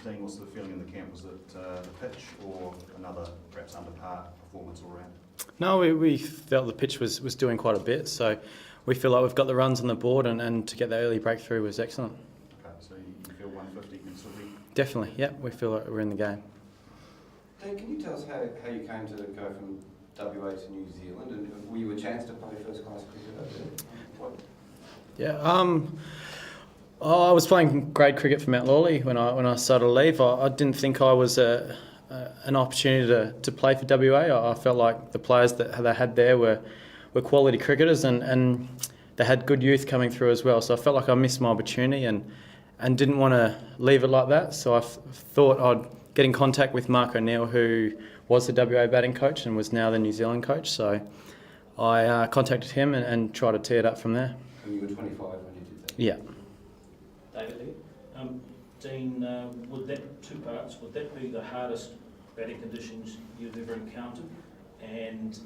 Dean, what's the feeling in the camp? Was it the pitch or another perhaps under par performance all round? No, we felt the pitch was doing quite a bit, so we feel like we've got the runs on the board, and to get that early breakthrough was excellent. Okay, so you feel 150 can still be? Definitely, yeah, we feel like we're in the game. Dean, can you tell us how you came to go from WA to New Zealand, and were you a chance to play first class cricket over there? Yeah, I was playing grade cricket for Mount Lawley when I started to leave. I didn't think I was an opportunity to play for WA. I felt like the players that they had there were quality cricketers, and they had good youth coming through as well. So I felt like I missed my opportunity and didn't want to leave it like that. So I thought I'd get in contact with Mark O'Neill, who was the WA batting coach and was now the New Zealand coach. So I contacted him and tried to tee it up from there. And you were 25 when you did that? Yeah. David here. Dean, would that, two parts, would that be the hardest batting conditions you've ever encountered? And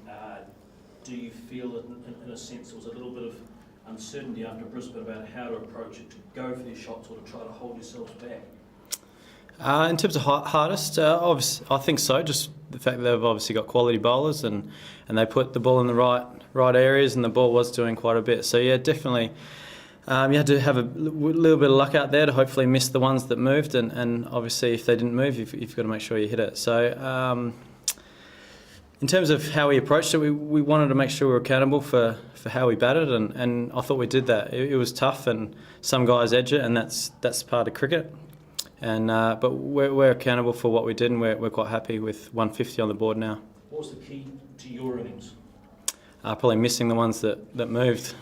do you feel that in a sense there was a little bit of uncertainty after Brisbane about how to approach it, to go for these shots or to try to hold yourselves back? In terms of hardest, obviously, I think so. Just the fact that they've obviously got quality bowlers and they put the ball in the right areas, and the ball was doing quite a bit. So yeah, definitely, you had to have a little bit of luck out there to hopefully miss the ones that moved, and obviously if they didn't move, you've got to make sure you hit it. So in terms of how we approached it, we wanted to make sure we were accountable for how we batted, and I thought we did that. It was tough, and some guys edge it, and that's part of cricket. And but we're accountable for what we did, and we're quite happy with 150 on the board now. What was the key to your innings? Probably missing the ones that moved.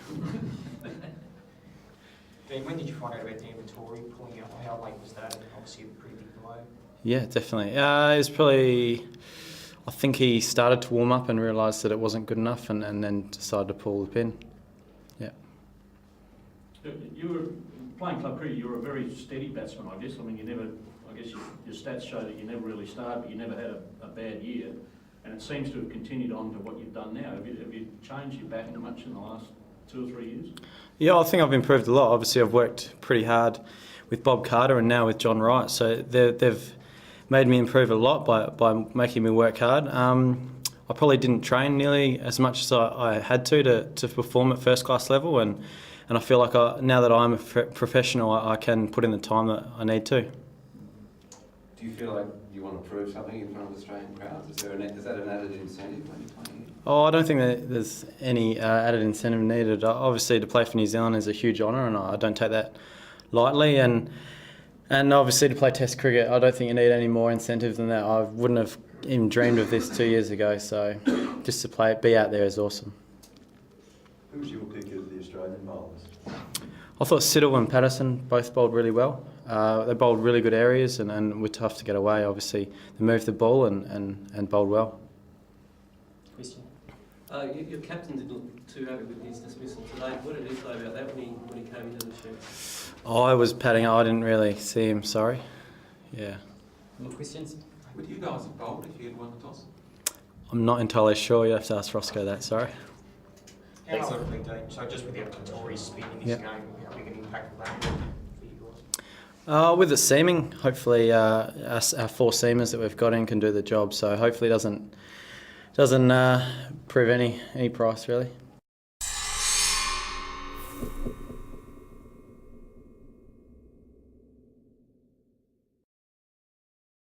Dean, when did you find out about the inventory pulling out? How late was that? And obviously a pretty big blow. Yeah, definitely. It was probably, I think he started to warm up and realised that it wasn't good enough, and then decided to pull the pin. Yeah. You were playing club cricket. You were a very steady batsman, I guess. I mean, you never. I guess your stats show that you never really started, but you never had a bad year, and it seems to have continued on to what you've done now. Have you changed your batting much in the last 2 or 3 years? Yeah, I think I've improved a lot. Obviously, I've worked pretty hard with Bob Carter and now with John Wright, so they've made me improve a lot by making me work hard. I probably didn't train nearly as much as I had to perform at first class level, and I feel like now that I'm a professional, I can put in the time that I need to. Do you feel like you want to prove something in front of Australian crowds? Is that an added incentive when you're playing? Oh, I don't think that there's any added incentive needed. Obviously, to play for New Zealand is a huge honour, and I don't take that lightly. And obviously, to play Test cricket, I don't think you need any more incentive than that. I wouldn't have even dreamed of this 2 years ago. So, just to be out there is awesome. Who was your pick of the Australian bowlers? I thought Siddle and Patterson both bowled really well. They bowled really good areas and were tough to get away. Obviously, they moved the ball and bowled well. Question. Your captain didn't look too happy with his dismissal today. What did he say about that when he came into the shoot? Oh, I was padding. I didn't really see him. Sorry. Yeah. More questions? Would you guys have bowled if you had won the toss? I'm not entirely sure. You have to ask Roscoe that. Sorry. How quickly, Dean? So just with the inventory spin in this game, how big an impact will that have for you guys? With the seaming, hopefully our 4 seamers that we've got in can do the job. So hopefully it doesn't prove any price really.